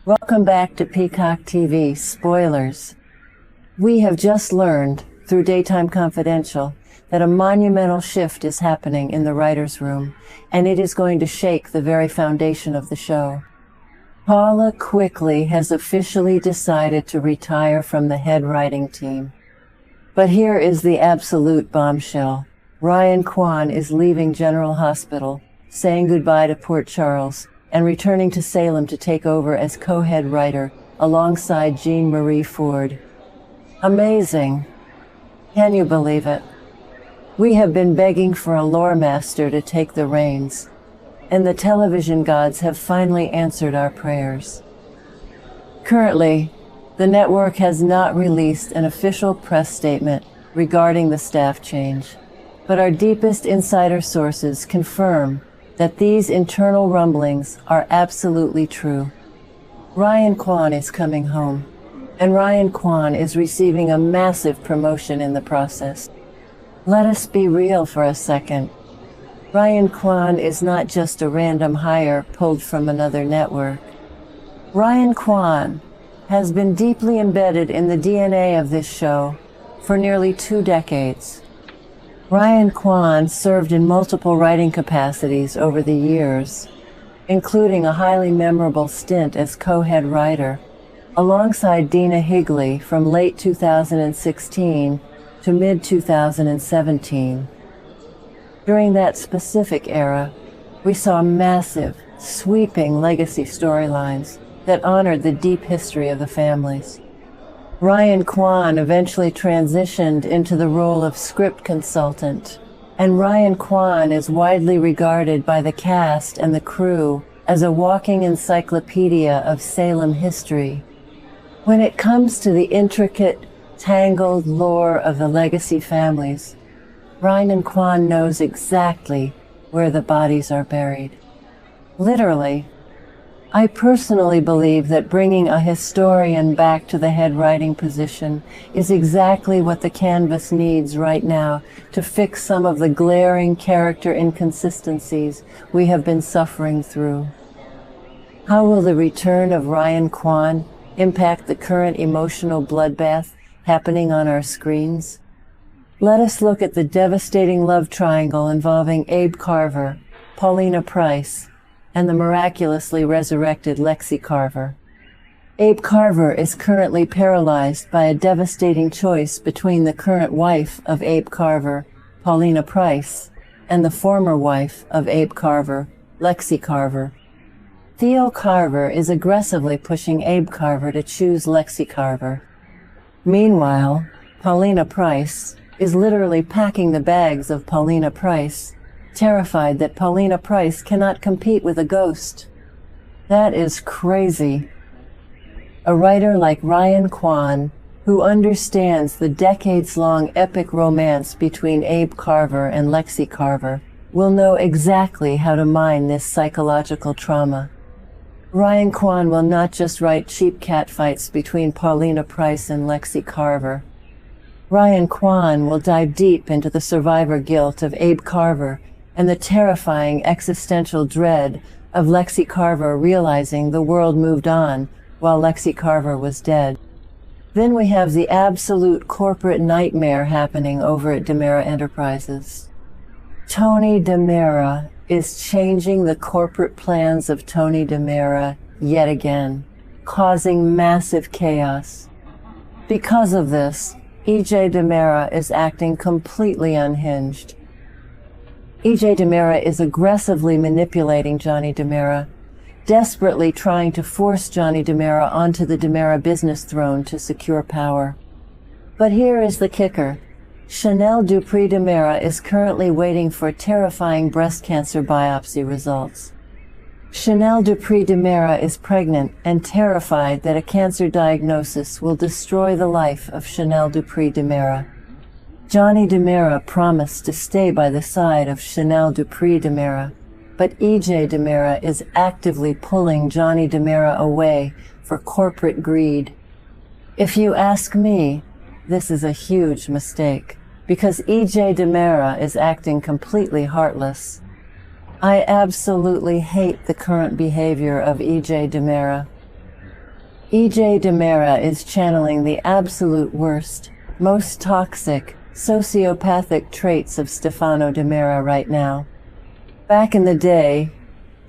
Welcome back to Peacock TV Spoilers. We have just learned, through Daytime Confidential, that a monumental shift is happening in the writer's room, and it is going to shake the very foundation of the show. Paula Cwikly has officially decided to retire from the head writing team. But here is the absolute bombshell. Ryan Quan is leaving General Hospital, saying goodbye to Port Charles, and returning to Salem to take over as co-head writer alongside Jeanne Marie Ford. Amazing. Can you believe it? We have been begging for a lore master to take the reins, and the television gods have finally answered our prayers. Currently, the network has not released an official press statement regarding the staff change, but our deepest insider sources confirm that these internal rumblings are absolutely true. Ryan Quan is coming home, and Ryan Quan is receiving a massive promotion in the process. Let us be real for a second. Ryan Quan is not just a random hire pulled from another network. Ryan Quan has been deeply embedded in the DNA of this show for nearly 2 decades. Ryan Quan served in multiple writing capacities over the years, including a highly memorable stint as co-head writer, alongside Dina Higley from late 2016 to mid-2017. During that specific era, we saw massive, sweeping legacy storylines that honored the deep history of the families. Ryan Quan eventually transitioned into the role of script consultant, and Ryan Quan is widely regarded by the cast and the crew as a walking encyclopedia of Salem history. When it comes to the intricate, tangled lore of the legacy families, Ryan Quan knows exactly where the bodies are buried. Literally. I personally believe that bringing a historian back to the head writing position is exactly what the canvas needs right now to fix some of the glaring character inconsistencies we have been suffering through. How will the return of Ryan Quan impact the current emotional bloodbath happening on our screens? Let us look at the devastating love triangle involving Abe Carver, Paulina Price, and the miraculously resurrected Lexi Carver. Abe Carver is currently paralyzed by a devastating choice between the current wife of Abe Carver, Paulina Price, and the former wife of Abe Carver, Lexi Carver. Theo Carver is aggressively pushing Abe Carver to choose Lexi Carver. Meanwhile, Paulina Price is literally packing the bags of Paulina Price, terrified that Paulina Price cannot compete with a ghost. That is crazy. A writer like Ryan Quan, who understands the decades-long epic romance between Abe Carver and Lexi Carver, will know exactly how to mine this psychological trauma. Ryan Quan will not just write cheap catfights between Paulina Price and Lexi Carver. Ryan Quan will dive deep into the survivor guilt of Abe Carver and the terrifying existential dread of Lexi Carver realizing the world moved on while Lexi Carver was dead. Then we have the absolute corporate nightmare happening over at DiMera Enterprises. Tony DiMera is changing the corporate plans of Tony DiMera yet again, causing massive chaos. Because of this, E.J. DiMera is acting completely unhinged. E.J. DiMera is aggressively manipulating Johnny DiMera, desperately trying to force Johnny DiMera onto the DiMera business throne to secure power. But here is the kicker. Chanel Dupree DiMera is currently waiting for terrifying breast cancer biopsy results. Chanel Dupree DiMera is pregnant and terrified that a cancer diagnosis will destroy the life of Chanel Dupree DiMera. Johnny DiMera promised to stay by the side of Chanel Dupree DiMera, but E.J. DiMera is actively pulling Johnny DiMera away for corporate greed. If you ask me, this is a huge mistake, because E.J. DiMera is acting completely heartless. I absolutely hate the current behavior of E.J. DiMera. E.J. DiMera is channeling the absolute worst, most toxic, sociopathic traits of Stefano DiMera right now. Back in the day,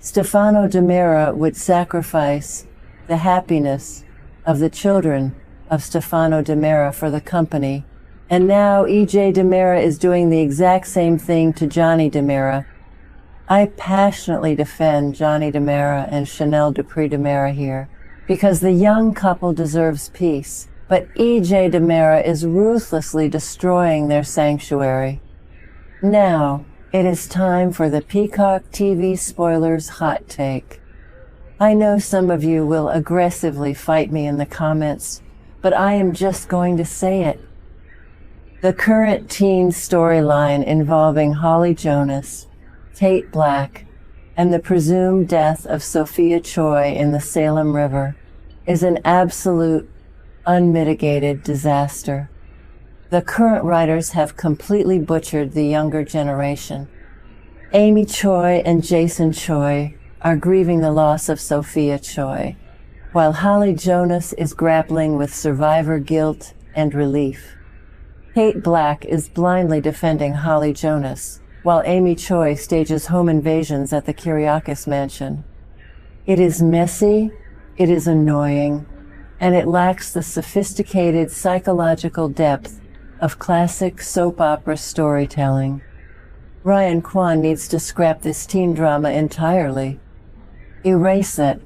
Stefano DiMera would sacrifice the happiness of the children of Stefano DiMera for the company, and now E.J. DiMera is doing the exact same thing to Johnny DiMera. I passionately defend Johnny DiMera and Chanel Dupree DiMera here, because the young couple deserves peace, but E.J. DiMera is ruthlessly destroying their sanctuary. Now, it is time for the Peacock TV Spoilers hot take. I know some of you will aggressively fight me in the comments, but I am just going to say it. The current teen storyline involving Holly Jonas, Tate Black, and the presumed death of Sophia Choi in the Salem River is an absolute, unmitigated disaster. The current writers have completely butchered the younger generation. Amy Choi and Jason Choi are grieving the loss of Sophia Choi, while Holly Jonas is grappling with survivor guilt and relief. Tate Black is blindly defending Holly Jonas, while Amy Choi stages home invasions at the Kyriakis mansion. It is messy, it is annoying, and it lacks the sophisticated psychological depth of classic soap opera storytelling. Ryan Quan needs to scrap this teen drama entirely. Erase it.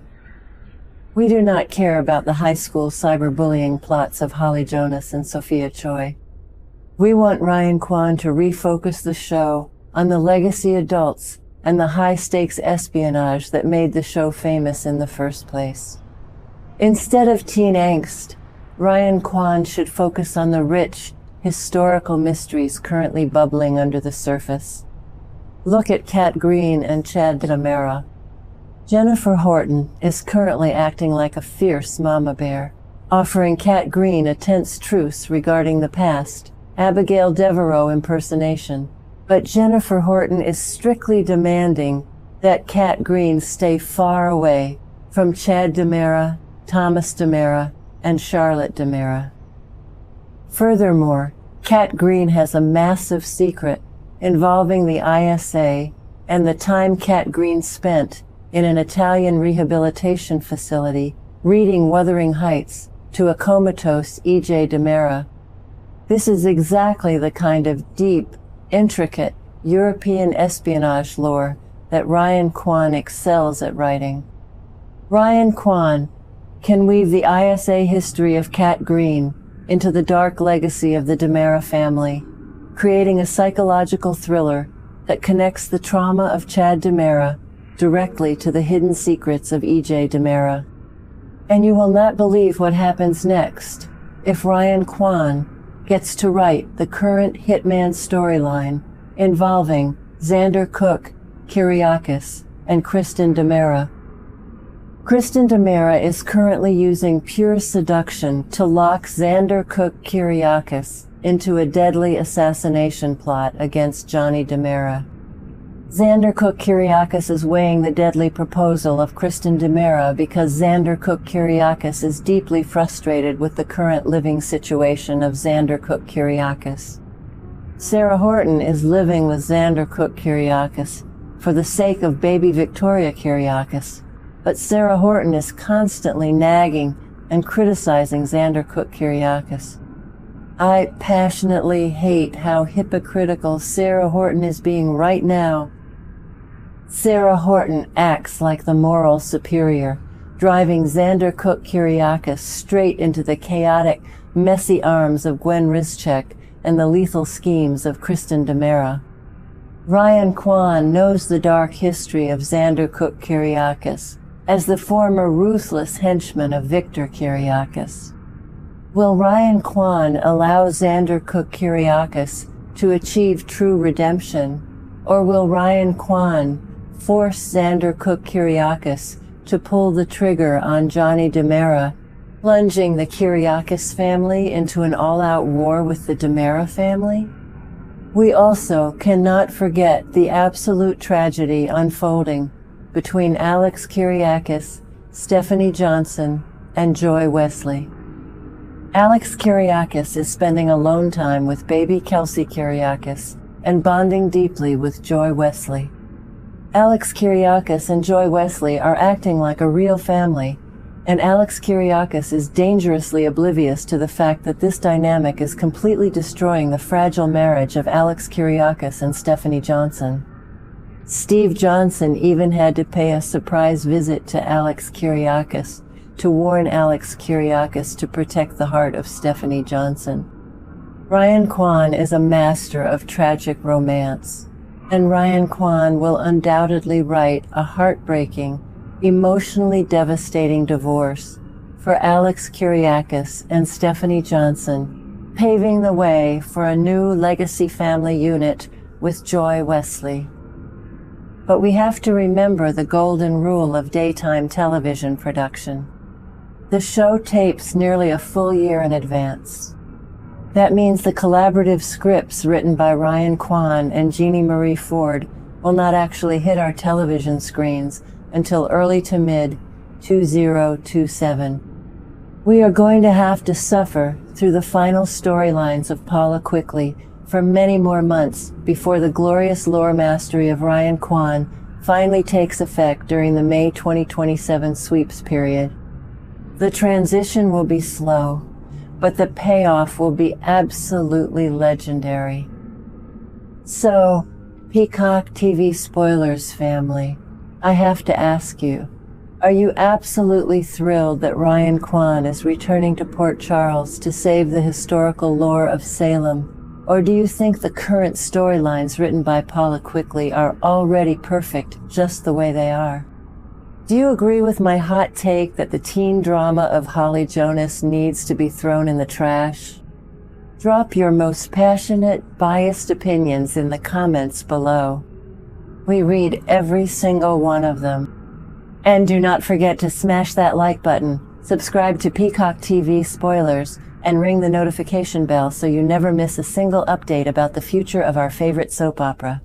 We do not care about the high school cyberbullying plots of Holly Jonas and Sophia Choi. We want Ryan Quan to refocus the show on the legacy adults and the high-stakes espionage that made the show famous in the first place. Instead of teen angst, Ryan Quan should focus on the rich, historical mysteries currently bubbling under the surface. Look at Kat Green and Chad DiMera. Jennifer Horton is currently acting like a fierce mama bear, offering Kat Green a tense truce regarding the past, Abigail Devereaux impersonation. But Jennifer Horton is strictly demanding that Kat Green stay far away from Chad DiMera, Thomas DiMera, and Charlotte DiMera. Furthermore, Kat Green has a massive secret involving the ISA and the time Kat Green spent in an Italian rehabilitation facility reading Wuthering Heights to a comatose E.J. DiMera. This is exactly the kind of deep, intricate European espionage lore that Ryan Quan excels at writing. Ryan Quan can weave the ISA history of Kat Green into the dark legacy of the DiMera family, creating a psychological thriller that connects the trauma of Chad DiMera directly to the hidden secrets of E.J. DiMera. And you will not believe what happens next if Ryan Quan gets to write the current Hitman storyline involving Xander Cook, Kyriakis, and Kristen DiMera. Kristen DiMera is currently using pure seduction to lock Xander Cook Kyriakis into a deadly assassination plot against Johnny DiMera. Xander Cook Kyriakis is weighing the deadly proposal of Kristen DiMera because Xander Cook Kyriakis is deeply frustrated with the current living situation of Xander Cook Kyriakis. Sarah Horton is living with Xander Cook Kyriakis for the sake of baby Victoria Kyriakis, but Sarah Horton is constantly nagging and criticizing Xander Cook Kyriakis. I passionately hate how hypocritical Sarah Horton is being right now. Sarah Horton acts like the moral superior, driving Xander Cook Kyriakis straight into the chaotic, messy arms of Gwen Rizchek and the lethal schemes of Kristen DiMera. Ryan Quan knows the dark history of Xander Cook Kyriakis as the former ruthless henchman of Victor Kyriakis. Will Ryan Quan allow Xander Cook Kyriakis to achieve true redemption, or will Ryan Quan force Xander Cook Kyriakis to pull the trigger on Johnny DiMera, plunging the Kyriakis family into an all-out war with the DiMera family? We also cannot forget the absolute tragedy unfolding between Alex Kyriakis, Stephanie Johnson, and Joy Wesley. Alex Kyriakis is spending alone time with baby Kelsey Kyriakis and bonding deeply with Joy Wesley. Alex Kyriakis and Joy Wesley are acting like a real family, and Alex Kyriakis is dangerously oblivious to the fact that this dynamic is completely destroying the fragile marriage of Alex Kyriakis and Stephanie Johnson. Steve Johnson even had to pay a surprise visit to Alex Kyriakis to warn Alex Kyriakis to protect the heart of Stephanie Johnson. Ryan Quan is a master of tragic romance, and Ryan Quan will undoubtedly write a heartbreaking, emotionally devastating divorce for Alex Kyriakis and Stephanie Johnson, paving the way for a new legacy family unit with Joy Wesley. But we have to remember the golden rule of daytime television production. The show tapes nearly a full year in advance. That means the collaborative scripts written by Ryan Quan and Jeanne Marie Ford will not actually hit our television screens until early to mid-2027. We are going to have to suffer through the final storylines of Paula Cwikly for many more months before the glorious lore mastery of Ryan Quan finally takes effect during the May 2027 sweeps period. The transition will be slow, but the payoff will be absolutely legendary. So, Peacock TV Spoilers family, I have to ask you, are you absolutely thrilled that Ryan Quan is returning to Port Charles to save the historical lore of Salem? Or do you think the current storylines written by Paula Cwikly are already perfect just the way they are? Do you agree with my hot take that the teen drama of Holly Jonas needs to be thrown in the trash? Drop your most passionate, biased opinions in the comments below. We read every single one of them. And do not forget to smash that like button, subscribe to Peacock TV Spoilers, and ring the notification bell so you never miss a single update about the future of our favorite soap opera.